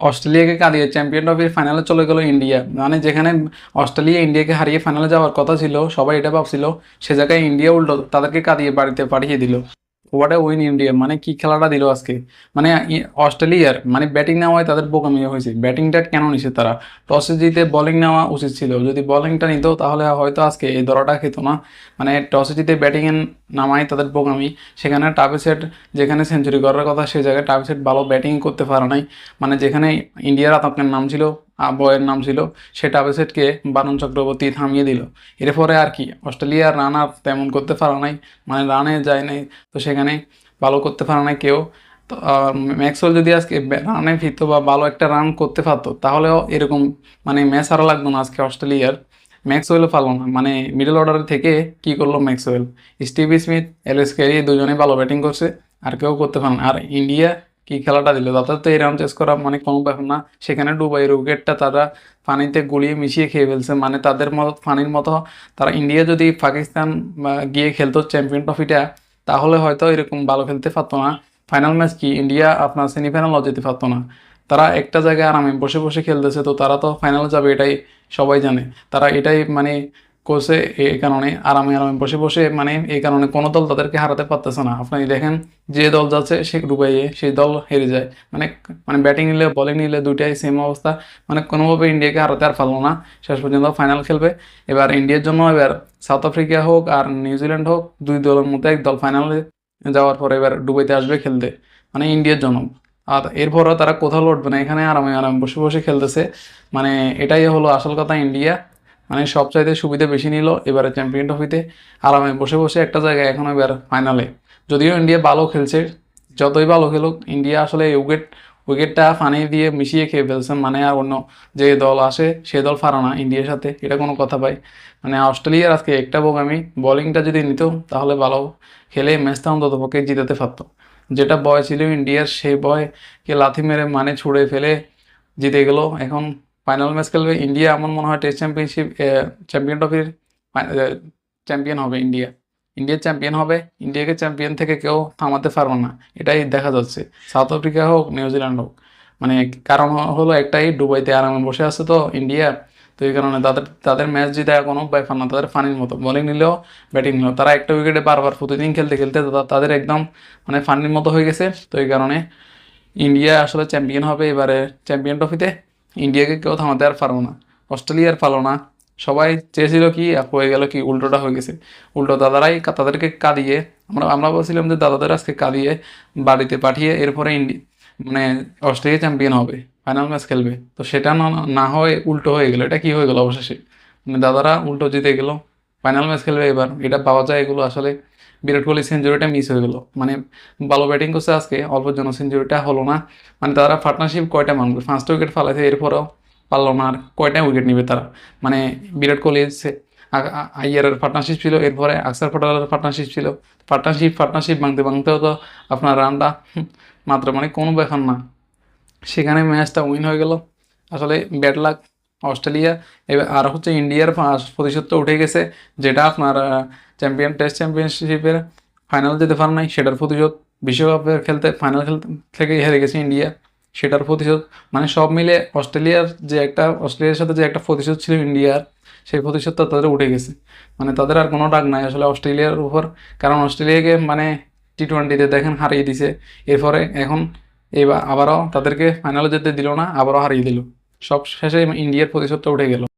অস্ট্রেলিয়াকে কাঁদিয়ে চ্যাম্পিয়ন ট্রফির ফাইনালে চলে গেল ইন্ডিয়া। মানে যেখানে অস্ট্রেলিয়া ইন্ডিয়াকে হারিয়ে ফাইনালে যাওয়ার কথা ছিল, সবাই এটা ভাবছিল, সে জায়গায় ইন্ডিয়া উল্টো তাদেরকে কাঁদিয়ে বাড়িতে পাঠিয়ে দিল। What a win India! মানে কি খেলাটা দিল আজকে! মানে অস্ট্রেলিয়ার মানে ব্যাটিং নেওয়ায় তাদের বোকামি হয়েছে। ব্যাটিংটা কেন নিছে তারা? টসে জিতে বোলিং নেওয়া উচিত ছিল। যদি বোলিংটা নিত তাহলে হয়তো আজকে এই দরাটা খেত না। মানে টসে জিতে ব্যাটিংয়ে নামায় তাদের বোকামি। সেখানে টাভিসেট যেখানে সেঞ্চুরি করার কথা সে জায়গায় টাভিসেট ভালো ব্যাটিং করতে পারে নাই। মানে যেখানে ইন্ডিয়ার আতঙ্কের নাম ছিল, বয়ের নাম ছিল, সে টাভিসেটকে বারুণ চক্রবর্তী থামিয়ে দিল। এরপরে আর কি অস্ট্রেলিয়ার রান আর তেমন করতে পারে নাই, মানে রানে যায় নাই। তো সেখানে ভালো করতে পারে না কেউ। তো ম্যাক্সওয়েল যদি আজকে রানে ফিরতো বা ভালো একটা রান করতে পারতো তাহলেও এরকম মানে ম্যাচ হারা লাগতো না আজকে অস্ট্রেলিয়ার। ম্যাক্সওয়েলও পারলো না, মানে মিডল অর্ডার থেকে কি করলো Maxwell, Steve Smith, LS carry দুজনেই ভালো ব্যাটিং করছে, আর কেউ করতে পারে না। আর ইন্ডিয়া কি খেলাটা দিল! তাদের তো এই রান চেস করা মানে কোনো ব্যাপার না। সেখানে ডুবাই উইকেটটা তারা পানিতে গুলিয়ে মিশিয়ে খেয়ে ফেলছে। মানে তাদের মতো পানির মতো তারা ইন্ডিয়া যদি পাকিস্তান গিয়ে খেলতো চ্যাম্পিয়ন ট্রফিটা, তাহলে হয়তো এরকম ভালো খেলতে পারতো না। ফাইনাল ম্যাচ কি ইন্ডিয়া আপনার সেমিফাইনালও যেতে পারতো না। তারা একটা জায়গায় আরামে বসে বসে খেলতেছে, তো তারা তো ফাইনালে যাবে এটাই সবাই জানে। তারা এটাই মানে করছে, এই কারণে আরামে আরামে বসে বসে, মানে এই কারণে কোনো দল তাদেরকে হারাতে পারতেছে না। আপনি দেখেন যে দল যাচ্ছে সে ডুবাইয়ে সেই দল হেরে যায়। মানে মানে ব্যাটিং নিলে বোলিং নিলে দুইটাই সেম অবস্থা। মানে কোনোভাবে ইন্ডিয়াকে হারাতে আর পারলো না। শেষ পর্যন্ত ফাইনাল খেলবে। এবার ইন্ডিয়ার জন্য এবার সাউথ আফ্রিকা হোক আর নিউজিল্যান্ড হোক, দুই দলের মধ্যে এক দল ফাইনালে যাওয়ার পরে এবার দুবাইতে আসবে খেলতে, মানে ইন্ডিয়ার জন্য। আর এরপরও তারা কোথাও লড়বে না, এখানে আরামে আরামে বসে বসে খেলতেছে। মানে এটাই হলো আসল কথা। ইন্ডিয়া মানে সবচাইতে সুবিধা বেশি নিল এবারে চ্যাম্পিয়ন ট্রফিতে, আরামে বসে বসে একটা জায়গায়। এখন এবার ফাইনালে যদিও ইন্ডিয়া ভালো খেলছে, যতই ভালো খেলুক ইন্ডিয়া আসলে উইকেটটা পানি দিয়ে মিশিয়ে খেয়ে ফেলছে। মানে আর অন্য যে দল আসে সে দল পারে না ইন্ডিয়ার সাথে, এটা কোনো কথা ভাই। মানে অস্ট্রেলিয়ার আজকে একটা বোকামি, বোলিংটা যদি নিত তাহলে ভালো খেলে ম্যাচটা অন্তত পক্ষে জিতাতে পারতো। যেটা বয় ছিল ইন্ডিয়ার, সেই বয়কে লাথি মেরে মানে ছুঁড়ে ফেলে জিতে গেল। এখন ফাইনাল ম্যাচ খেলবে ইন্ডিয়া। আমার মনে হয় টেস্ট চ্যাম্পিয়নশিপ চ্যাম্পিয়ন ট্রফির চ্যাম্পিয়ন হবে ইন্ডিয়া। ইন্ডিয়া চ্যাম্পিয়ন হবে। ইন্ডিয়াকে চ্যাম্পিয়ন থেকে কেউ থামাতে পারবে না, এটাই দেখা যাচ্ছে। সাউথ আফ্রিকা হোক নিউজিল্যান্ড হোক, মানে কারণ হলো একটাই, দুবাইতে আরামে বসে আছে তো ইন্ডিয়া। তো এই কারণে তাদের তাদের ম্যাচ জিতে কোনো ব্যাপার না। তাদের ফানির মতো বোলিং নিলেও ব্যাটিং নিলেও তারা একটা উইকেটে বারবার প্রতিদিন খেলতে খেলতে তাদের একদম মানে ফানির মতো হয়ে গেছে। তো এই কারণে ইন্ডিয়া আসলে চ্যাম্পিয়ন হবে এবারে চ্যাম্পিয়ন ট্রফিতে। ইন্ডিয়াকে কেউ থামাতে আর পারবো না, অস্ট্রেলিয়ার পারলো না। সবাই চেয়েছিল কি, হয়ে গেল কি, উল্টোটা হয়ে গেছে। উল্টো দাদারাই তাদেরকে কাঁদিয়ে, আমরা আমরা বলছিলাম যে দাদাদের আজকে কাঁদিয়ে বাড়িতে পাঠিয়ে এরপরে মানে অস্ট্রেলিয়া চ্যাম্পিয়ন হবে, ফাইনাল ম্যাচ খেলবে। তো সেটা না না হয়ে উল্টো হয়ে গেল। এটা কি হয়ে গেল অবশেষে! মানে দাদারা উল্টো জিতে গেল, ফাইনাল ম্যাচ খেলবে এবার। এটা পাওয়া যায় এগুলো আসলে। বিরাট কোহলি সেঞ্চুরিটা মিস হয়ে গেল। মানে ভালো ব্যাটিং করছে আজকে, অল্পের জন্য সেঞ্চুরিটা হলো না। মানে তারা পার্টনারশিপ কয়টা মানবে, 5টা উইকেট ফালাইছে, এরপরেও পারলো না। আর কয়টা উইকেট নিবে তারা? মানে বিরাট কোহলি আইয়ারের পার্টনারশিপ ছিল, এরপরে আকসার পটেলের পার্টনারশিপ ছিল। পার্টনারশিপ ভাঙতে ভাঙতেও তো আপনার রানটা মাত্র মানে কোনো ব্যাপার না। সেখানে ম্যাচটা উইন হয়ে গেল। আসলে ব্যাড লাক অস্ট্রেলিয়া। এবার আর হচ্ছে ইন্ডিয়ার প্রতিশোধ তো উঠে গেছে, যেটা আপনার টেস্ট চ্যাম্পিয়নশিপের ফাইনাল যেতে পারে নাই সেটার প্রতিশোধ। বিশ্বকাপের খেলতে ফাইনাল খেলতে থেকে হেরে গেছে ইন্ডিয়া, সেটার প্রতিশোধ। মানে সব মিলে অস্ট্রেলিয়ার সাথে যে একটা প্রতিশোধ ছিল ইন্ডিয়ার, সেই প্রতিশোধটা তাদের উঠে গেছে। মানে তাদের আর কোনো ডাক নাই আসলে অস্ট্রেলিয়ার উপর। কারণ অস্ট্রেলিয়াকে মানে টি-20তে দেখেন হারিয়ে দিছে। এরপরে এখন এবার আবারও তাদেরকে ফাইনালে যেতে দিল না, আবারও হারিয়ে দিল। সব শেষে ইন্ডিয়ার প্রতিশোধটা উঠে গেল।